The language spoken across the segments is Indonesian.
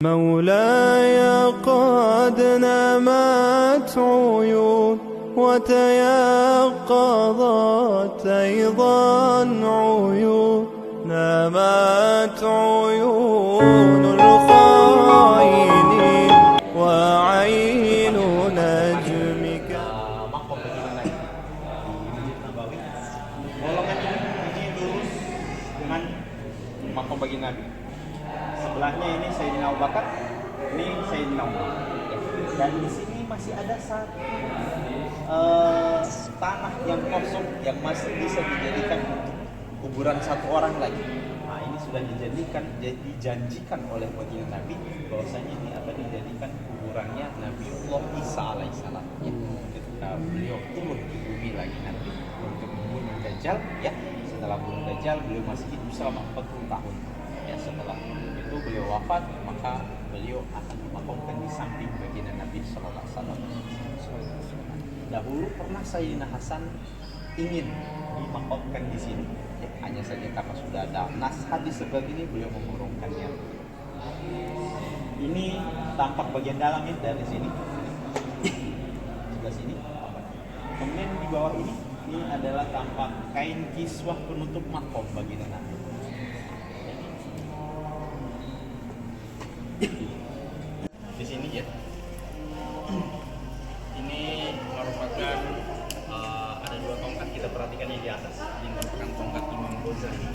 مولاي قد نمت عيون وتيقظت أيضا عيون نمت عيون الخائنين وعين نجمك. Makom bagaimana di Masjid Nabawi? Golongan ini lurus dengan makom bagi Nabi. Sebelahnya ini Sayyidina Abu Bakar, ini Sayyidina Umar. Dan di sini masih ada satu tanah yang kosong yang masih bisa dijadikan untuk kuburan satu orang lagi. Nah, ini sudah dijanjikan oleh baginda Nabi bahwasanya ini akan dijadikan kuburannya Nabiullah Isa alaihissalam. Ya. Ketika beliau turun di bumi lagi nanti untuk membunuh Dajjal, ya. Setelah bunuh Dajjal, beliau masih hidup selama 40 tahun. Ya, setelah itu beliau wafat, maka beliau akan dimakamkan di samping baginda Nabi sallallahu alaihi wasallam. Dahulu pernah Sayyidina Hasan ingin dimakamkan di sini, ya, hanya saja karena sudah ada nas hadis seperti ini, beliau mengurungkannya. Ini tampak bagian dalam ya dari sini, sebelah sini. Kemudian di bawah ini adalah tampak kain kiswah penutup makom baginda Nabi. Di sini ya, ini merupakan ada dua tongkat, kita perhatikan yang di atas. Ini merupakan tongkat Imam Ghazali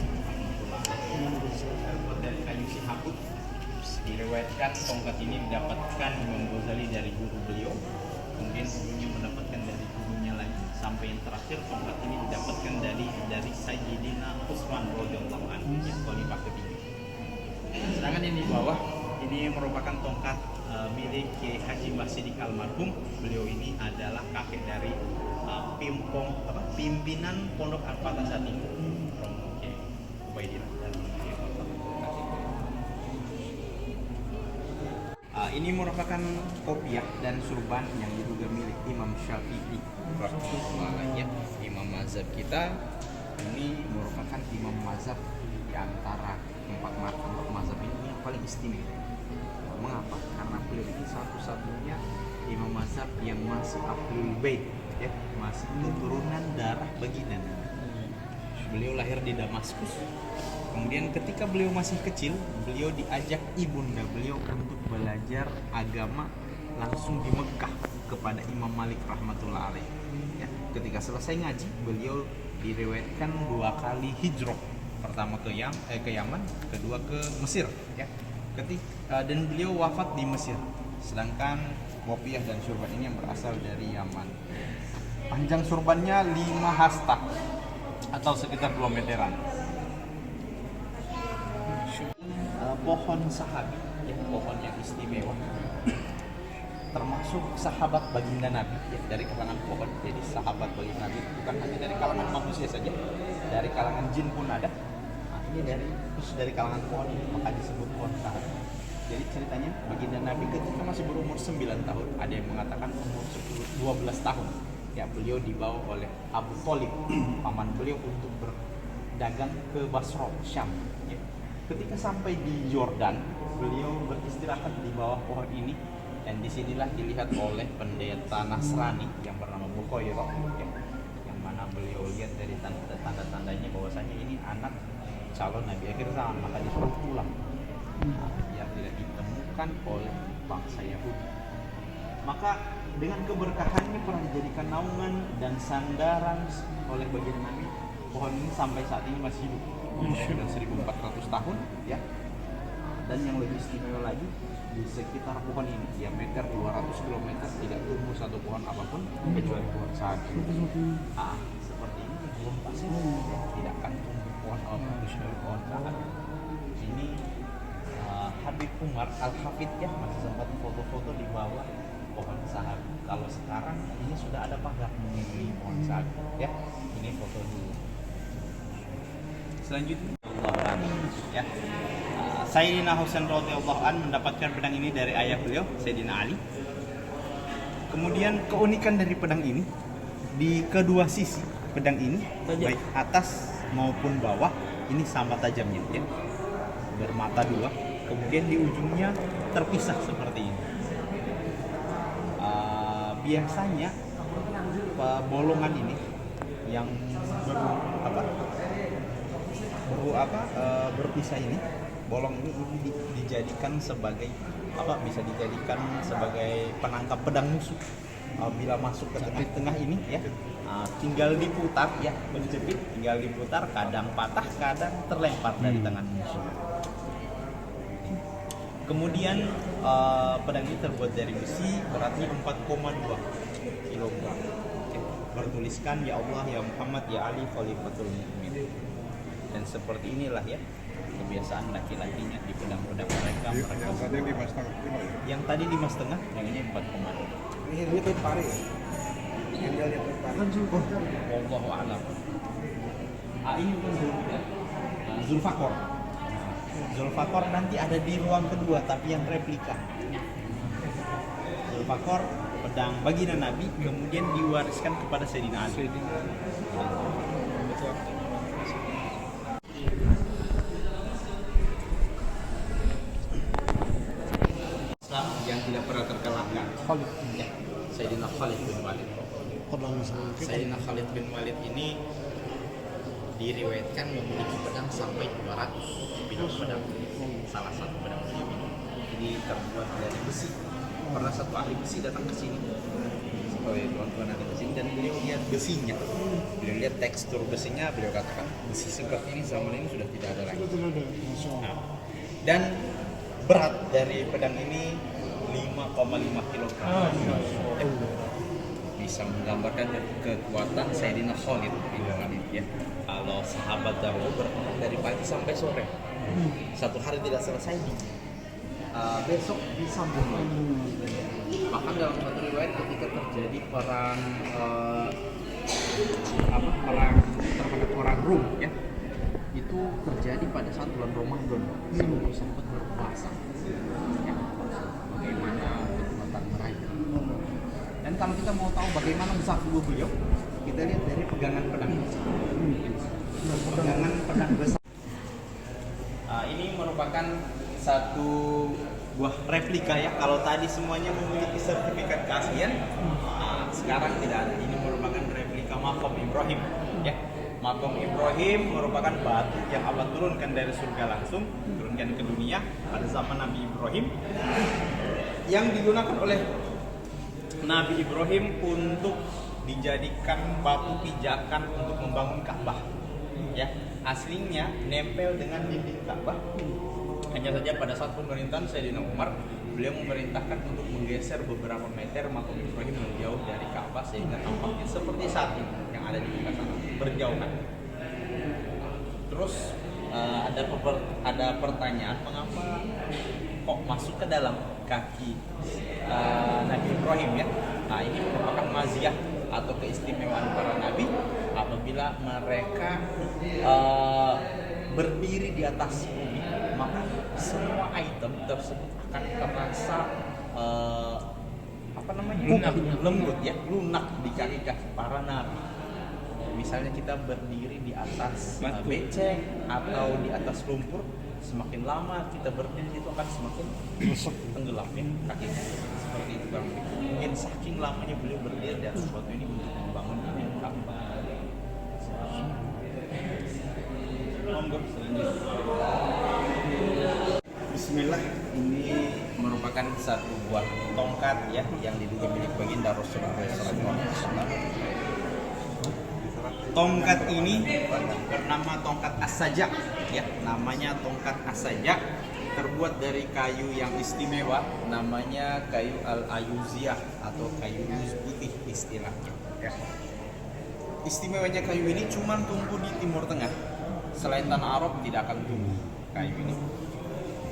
dari kayu sihabut. Diriwayatkan tongkat ini didapatkan Imam Ghazali dari guru beliau, kemudian gurunya mendapatkan dari gurunya lagi, sampai yang terakhir tongkat ini didapatkan dari Sayyidina Utsman radhiyallahu anhu, yang khalifah ketiga. Sedangkan ini di bawah ini merupakan tongkat milik Kiai Haji Mbah Sidik almarhum. Beliau ini adalah kakek dari pimpinan Pondok Al-Fatah saat ini, Romo Kiai Ubaidillah. Ini merupakan kopiah dan surban yang diduga milik Imam Syafi'i rahimahullah, ya. Imam mazhab kita ini merupakan imam mazhab di antara empat mazhab ini yang paling istimewa. Mengapa? Karena beliau ini satu-satunya imam mazhab yang masih ahlul bait, ya, masih keturunan darah baginda. Beliau lahir di Damaskus. Kemudian ketika beliau masih kecil, beliau diajak ibunda beliau untuk belajar agama langsung di Mekah kepada Imam Malik rahmatullah alaih. Ya, ketika selesai ngaji, beliau diriwayatkan 2 kali hijrah. Pertama ke Yaman, kedua ke Mesir, ya. Dan beliau wafat di Mesir. Sedangkan kopiah dan surban ini yang berasal dari Yaman. Panjang surbannya 5 hasta atau sekitar 2 meteran. Pohon sahabi, ya, pohon yang istimewa, termasuk sahabat baginda Nabi, ya, dari kalangan pohon. Jadi sahabat baginda Nabi bukan hanya dari kalangan manusia saja, dari kalangan jin pun ada. Nah, ini dari kalangan pohon ini, maka disebut pohon sahabat. Jadi ceritanya baginda Nabi ketika masih berumur 9 tahun, ada yang mengatakan umur 12 tahun, ya, beliau dibawa oleh Abu Thalib, paman beliau, untuk berdagang ke Basra, Syam, ya. Ketika sampai di Yordan, beliau beristirahat di bawah pohon ini, dan disinilah dilihat oleh pendeta Nasrani yang bernama Bukhairah, ya, yang mana beliau lihat dari tanda-tandanya bahwasanya ini anak calon Nabi akhir zaman, maka disuruh pulang, biar tidak ditemukan oleh bangsa Yahudi. Maka dengan keberkahannya pernah dijadikan naungan dan sandaran oleh baginda Nabi. Pohon ini sampai saat ini masih hidup, sudah 1400 tahun, ya. Dan yang lebih istimewa lagi, di sekitar pohon ini diameter 200 km tidak tumbuh satu pohon apapun kecuali pohon sahabat. Seperti ini belum pasti, ya, tidak akan tumbuh pohon apapun kecuali pohon sahabat. Ini Habib Umar Al-Hafid, ya, masih sempat foto-foto di bawah pohon sahabat. Kalau sekarang ini sudah ada pagar mengelilingi pohon sahabat, ya. Ini foto dulu. Selanjutnya, ya, Sayyidina Husain radhiyallahu an mendapatkan pedang ini dari ayah beliau, Sayyidina Ali. Kemudian keunikan dari pedang ini, di kedua sisi pedang ini, baik atas maupun bawah, ini sama tajamnya, ya, bermata 2. kemudian di ujungnya terpisah seperti ini. Biasanya bolongan ini yang berpisah ini, bolong ini dijadikan sebagai bisa dijadikan sebagai penangkap pedang musuh. Bila masuk ke tengah-tengah ini ya, tinggal diputar ya, menjepit, tinggal diputar, kadang patah, kadang terlempar dari tangan musuh. Kemudian pedang ini terbuat dari besi, beratnya 4,2 kg. Bertuliskan ya Allah, ya Muhammad, ya Ali, Khalifatul Mukmin. Dan seperti inilah ya kebiasaan laki-lakinya di pedang-pedang mereka. Yang tadi 5,5, yang ini 4,2. Ini tuh pare ya? Handle-nya tuh pare. Wallahu a'lam. Ini bukan Zulfaqar. Zulfaqar nanti ada di ruang kedua, tapi yang replika. Zulfaqar pedang baginda Nabi, kemudian diwariskan kepada Sayyidina Ali. Islam yang tidak pernah terkalahkan. Ya, Sayyidina Khalid bin Walid. Sayyidina Khalid bin Walid ini diriwayatkan memiliki pedang sampai 200 bidang pedang. Salah satu pedang beliau ini terbuat dari besi. Pernah satu ahli besi datang ke sini, tuan-tuan datang ke sini dan beliau lihat besinya, beliau lihat tekstur besinya, beliau katakan besi seperti ini zaman ini sudah tidak ada lagi. Nah, dan berat dari pedang ini 5,5 kg. Bisa menggambarkan kekuatan Sayyidina Khalid bin Walid ya. Kalau sahabat dahulu berperang dari pagi sampai sore, satu hari tidak selesai, besok disambung lagi. Bahkan dalam satu riwayat ketika terjadi perang terhadap orang Rum ya, itu terjadi pada saat bulan Ramadan, sebelum sempat berpuasa ya, bagaimana kekuatan mereka. Dan kalau kita mau tahu bagaimana besar tubuh beliau, kita lihat dari pegangan pedang. Pegangan pedang besar. Ini merupakan satu buah replika ya. Kalau tadi semuanya memiliki sertifikat keaslian, sekarang tidak ada. Ini merupakan replika Maqam Ibrahim ya. Maqam Ibrahim merupakan batu yang Allah turunkan dari surga langsung, turunkan ke dunia pada zaman Nabi Ibrahim, yang digunakan oleh Nabi Ibrahim untuk dijadikan batu pijakan untuk membangun Ka'bah. Ya, aslinya nempel dengan dinding Ka'bah. Hanya saja pada saat pemerintahan Sayyidina Umar, beliau memerintahkan untuk menggeser beberapa meter Maqam Ibrahim menjauh dari Ka'bah sehingga tampaknya seperti saat ini yang ada di muka sana, berjauhan. Terus ada pertanyaan, mengapa kok masuk ke dalam kaki Nabi Ibrahim ya? Nah, ini merupakan maziyah atau keistimewaan para nabi apabila mereka berdiri di atas bumi, maka semua item tersebut akan terasa lembut ya, lunak di kaki-kaki para nabi. Misalnya kita berdiri di atas becek atau di atas lumpur, semakin lama kita berdiri itu akan semakin tenggelam ya kaki seperti itu Bang. Mungkin saking lamanya beliau berdiri di atas sesuatu ini untuk membangun ini Ka'bah. Monggo selanjutnya. Bismillah, ini merupakan satu buah tongkat ya yang diduga milik baginda Rasulullah SAW. Tongkat ini bernama tongkat as-saja ya, namanya tongkat as-saja, terbuat dari kayu yang istimewa, namanya kayu al-ayuziyah atau kayu luz putih istilahnya ya. Istimewanya kayu ini cuma tumbuh di Timur Tengah, selain tanah Arab tidak akan tumbuh kayu ini.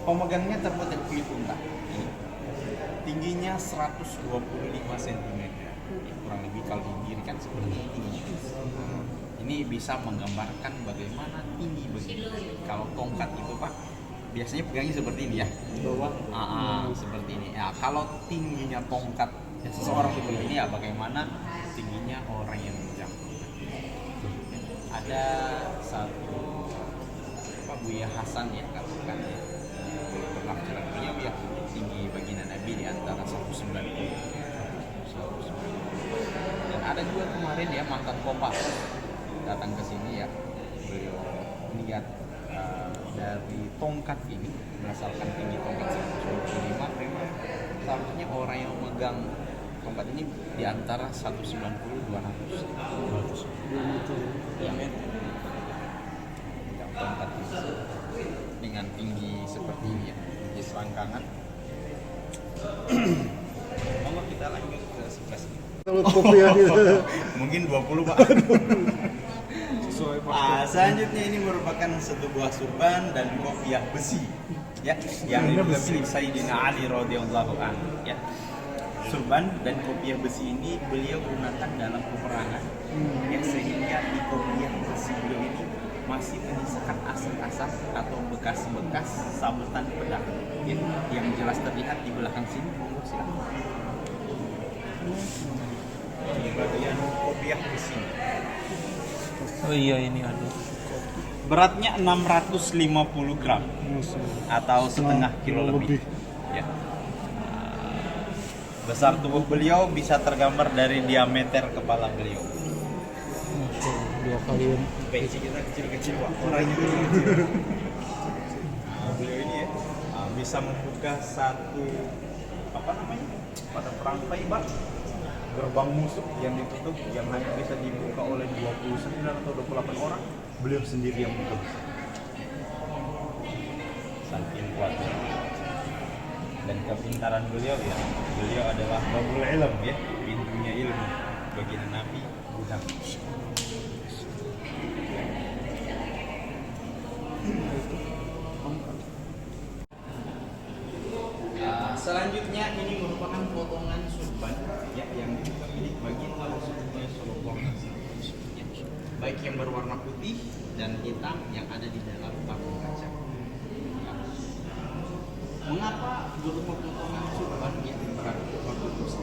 Pemegangnya terbuat dari kulit unta. Ini tingginya 125 cm ya, kurang lebih kalau didirikan seperti ini. Ini bisa menggambarkan bagaimana tinggi begitu. Kalau tongkat itu Pak, biasanya pegangnya seperti ini ya, bawah, seperti ini. Ya, kalau tingginya tongkat ya, seseorang seperti ini ya, bagaimana tingginya orang yang menjangkau. Ada satu Buya Hasan ya katakan ya, penafsiran beliau ya tinggi baginda Nabi di antara 190. Dan ada juga kemarin ya mantan Kopas datang ke sini ya, beliau lihat dari tongkat ini berdasarkan tinggi tongkat 195 memang seharusnya orang yang memegang tongkat ini di antara 190 200 yang tongkat ini dengan tinggi seperti ini ya, di selangkangan. Monggo kita lanjut ke sebelah sini. Kalau kopiah itu Mungkin 20 Pak. Selanjutnya ini merupakan sebuah surban dan kopiah besi ya yang juga milik Sayyidina Ali radhiyallahu anhu ya. Surban dan kopiah besi ini beliau gunakan dalam peperangan ya, sehingga di kopiah besi beliau ini masih menyisakan asap-asap atau bekas-bekas sabetan pedang ya, yang jelas terlihat di belakang sini. Monggo silakan. Di bagian kopiah besi. Oh iya, ini ada. Beratnya 650 gram atau setengah kilo lebih. Ya. Besar tubuh beliau bisa tergambar dari diameter kepala beliau. Dua kali. Peci kita kecil-kecil Pak, orangnya kecil-kecil. Beliau ini ya bisa membuka satu pada perang Khaybar, gerbang musuh yang ditutup yang hanya bisa dibuka oleh 29 atau 28 orang, beliau sendiri yang buka. Saking kuatnya dan kepintaran beliau ya, beliau adalah babul ilm ya, pintunya ilmu bagi Nabi gudang. Selanjutnya ini merupakan potongan surban ya yang juga milik baginda Rasulullah Sallallahu Alaihi Wasallam ya, baik yang berwarna putih dan hitam yang ada di dalam tabung kaca. Ya. Mengapa berupa potongan surban ya bagus?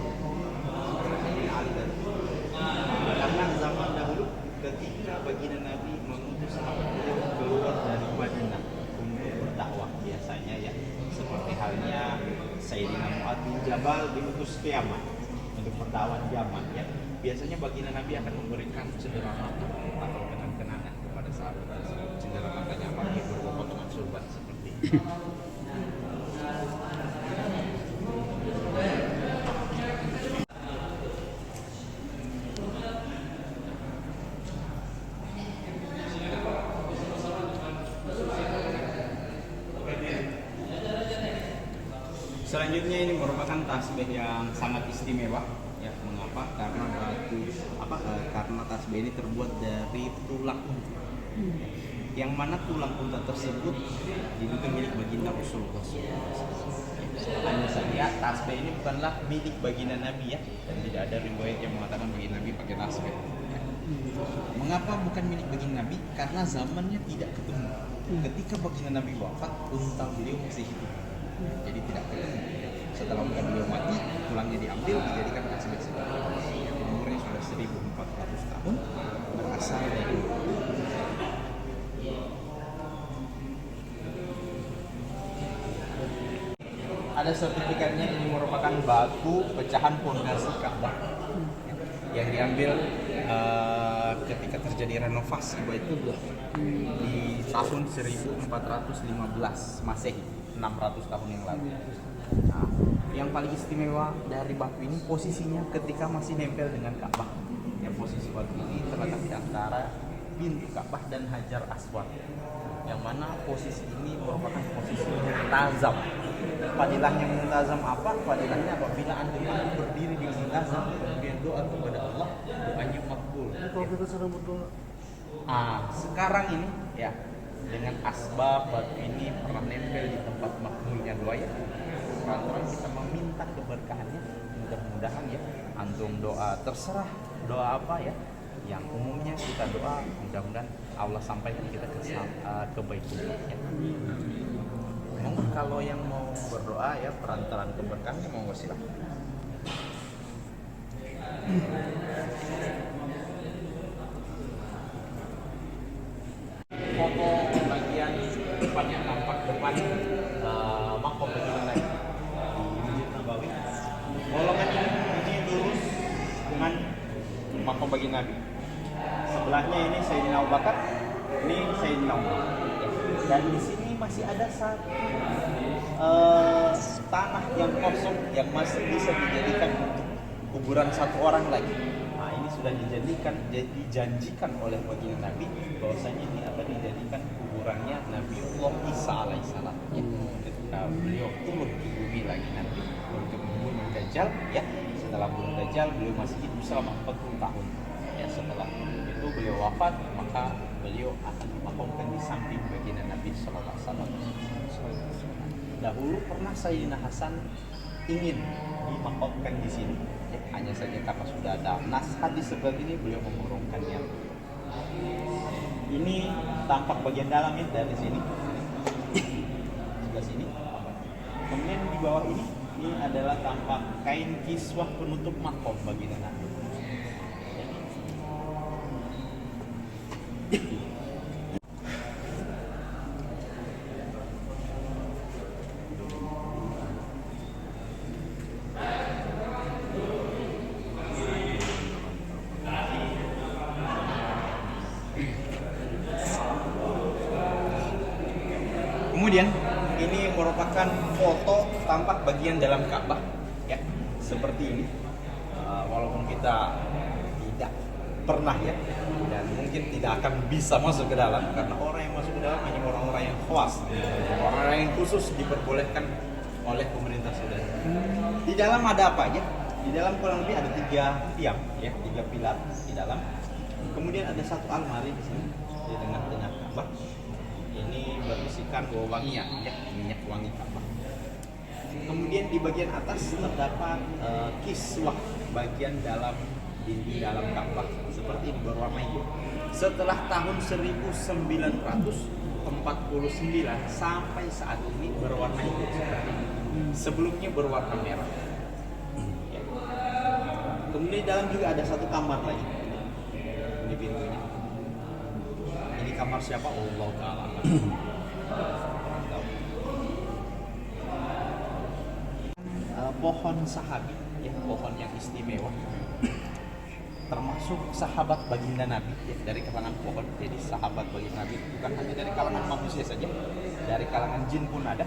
Karena zaman dahulu ketika baginda Nabi mengutus sahabat beliau keluar dari Madinah untuk berdakwah biasanya ya, seperti halnya Sayyidina Mu'adz bin Jabal diutus ke Yaman untuk berdakwah di Yaman ya. Biasanya baginda Nabi akan memberikan cendera mata atau kenang-kenangan kepada sahabat tersebut. Cendera matanya apalagi berupa potongan surban seperti ini. Selanjutnya ini merupakan tasbih yang sangat istimewa ya. Mengapa? Karena karena tasbih ini terbuat dari tulang unta. Yang mana tulang unta tersebut diduga milik baginda Rasulullah SAW. Hanya saja tasbih ini bukanlah milik baginda Nabi ya, dan tidak ada riwayat yang mengatakan baginda Nabi pakai tasbih. Mengapa bukan milik baginda Nabi? Karena zamannya tidak ketemu. Ketika baginda Nabi wafat, unta beliau masih hidup. Jadi tidak ketemu. Setelah unta beliau mati, tulangnya diambil dijadikan tasbih sebagai umurnya sudah 1400 tahun, berasal dari ada sertifikatnya. Ini merupakan batu pecahan pondasi Ka'bah yang diambil ketika terjadi renovasi Baitullah di tahun 1415 Masehi, 600 tahun yang lalu. Nah, yang paling istimewa dari batu ini posisinya ketika masih nempel dengan Ka'bah. Ya, posisi batu ini terletak di antara pintu Ka'bah dan Hajar Aswad. Yang mana posisi ini merupakan posisi muntazam. Fadilahnya muntazam apa? Fadilahnya apabila Anda berdiri di muntazam kemudian doa kepada Allah, doanya makbul. Kalau kita sedang berdoa, Sekarang ini ya, dengan asbab batu ini pernah nempel di tempat makbulnya doa ya. Lantaran kita meminta keberkahannya, mudah-mudahan ya antum doa terserah doa apa ya, yang umumnya kita doa mudah-mudahan Allah sampaikan kita ke Baitullah ya. Monggo kalau yang mau berdoa ya perantaraan keberkahannya monggo silakan. Foto bagian depan yang tampak depan bagi Nabi. Sebelahnya ini Sayyidina Abu Bakar, ini Sayyidina Umar. Dan di sini masih ada satu tanah yang kosong yang masih bisa dijadikan untuk kuburan satu orang lagi. Nah, ini sudah dijanjikan oleh baginda Nabi bahwasanya ini akan dijadikan kuburannya Nabiullah Isa alaihissalam. Ya. Ketika beliau turun di bumi lagi nanti untuk membunuh Dajjal, ya. Setelah bunuh Dajjal, beliau masih hidup selama 40 tahun. Ya, setelah itu beliau wafat, maka beliau akan dimakamkan di samping baginda Nabi sallallahu alaihi wasallam. Dahulu pernah Sayyidina Hasan ingin dimakamkan di sini. Ya, hanya saja karena sudah ada nas hadis seperti ini, beliau mengurungkannya. Ini tampak bagian dalam ya dari sini. Sebelah sini. Kemudian di bawah ini adalah tampak kain kiswah penutup makom baginda Nabi. Kemudian ini merupakan foto tampak bagian dalam Ka'bah, ya seperti ini. Walaupun kita tidak pernah ya, dan mungkin tidak akan bisa masuk ke dalam karena orang yang masuk ke dalam hanya orang-orang yang khawas, orang-orang yang khusus diperbolehkan oleh pemerintah Sudan. Di dalam ada apa aja? Di dalam kurang lebih ada 3 tiang, ya 3 pilar di dalam. Kemudian ada satu almari di sini di tengah-tengah Ka'bah. Ini berisikan wangian, ya minyak wangi Ka'bah. Kemudian di bagian atas terdapat kiswah bagian dalam dinding dalam Ka'bah seperti ini berwarna hijau. Setelah tahun 1949 sampai saat ini berwarna hijau seperti ini. Sebelumnya berwarna merah. Ya. Kemudian di dalam juga ada satu kamar lagi. Ini pintunya. Ini kamar siapa? Allah Ta'ala. Pohon sahabi, ya pohon yang istimewa, termasuk sahabat baginda Nabi, ya, dari kalangan pohon. Jadi sahabat baginda Nabi bukan hanya dari kalangan manusia saja, dari kalangan jin pun ada.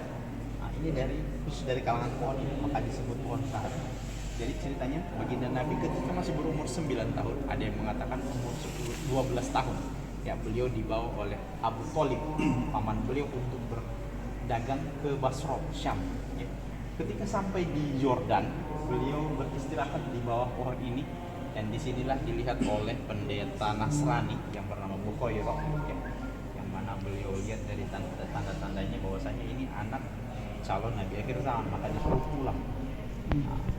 Nah, ini khusus dari kalangan pohon ini, maka disebut pohon sahabi. Jadi ceritanya baginda Nabi ketika masih berumur 9 tahun, ada yang mengatakan umur 12 tahun. Ya, beliau dibawa oleh Abu Thalib, paman beliau, untuk berdagang ke Basra, Syam. Ya. Ketika sampai di Yordan, beliau beristirahat di bawah pohon ini, dan disinilah dilihat oleh pendeta Nasrani yang bernama Bukhairah, ya, yang mana beliau lihat dari tanda-tandanya bahwasanya ini anak calon Nabi akhir zaman, maka disuruh pulang,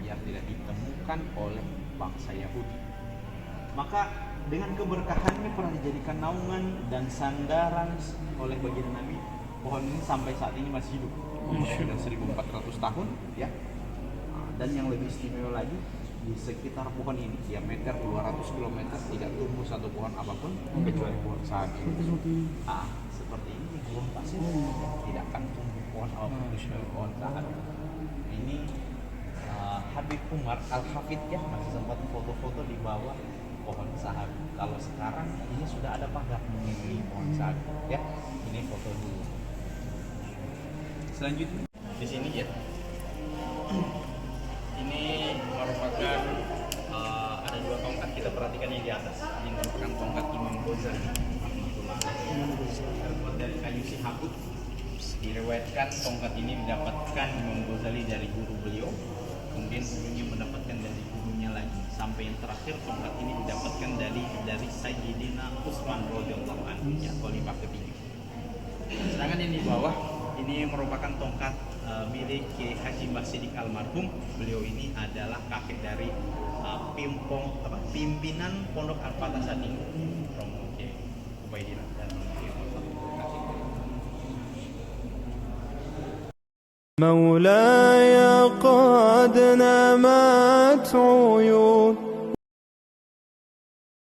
biar tidak ditemukan oleh bangsa Yahudi. Maka dengan keberkahannya pernah dijadikan naungan dan sandaran oleh baginda Nabi. Pohon ini sampai saat ini masih hidup, sudah 1400 tahun, ya. Dan yang lebih istimewa lagi, di sekitar pohon ini diameter 200 km tidak tumbuh satu pohon apapun kecuali pohon sahabi. Seperti ini di gurun pasir tidak akan tumbuh pohon apapun kecuali pohon sahabi. Ini Habib Umar Al-Hafidh, ya, masih sempat foto-foto di bawah pohon sahabi. Kalau sekarang ini sudah ada pagar mengelilingi pohon sahabi, ya. Ini foto dulu. Selanjutnya di sini, ya, ini merupakan ada 2 tongkat, kita perhatikan yang di atas. Ini merupakan tongkat Imam Ghazali, terbuat dari kayu sihabut. Diriwayatkan tongkat ini didapatkan Imam Ghazali dari guru beliau, kemudian gurunya mendapatkan dari gurunya lagi, sampai yang terakhir tongkat ini didapatkan dari Sayyidina Utsman radhiyallahu anhu, ya, khalifah ketiga. Sedangkan yang di bawah ini merupakan tongkat milik Kiai Haji Mbah Sidik almarhum. Beliau ini adalah kakek dari pimpinan Pondok Al-Fatah saat ini, Romo Kiai Ubaidillah dan مولاي قد نمت عيون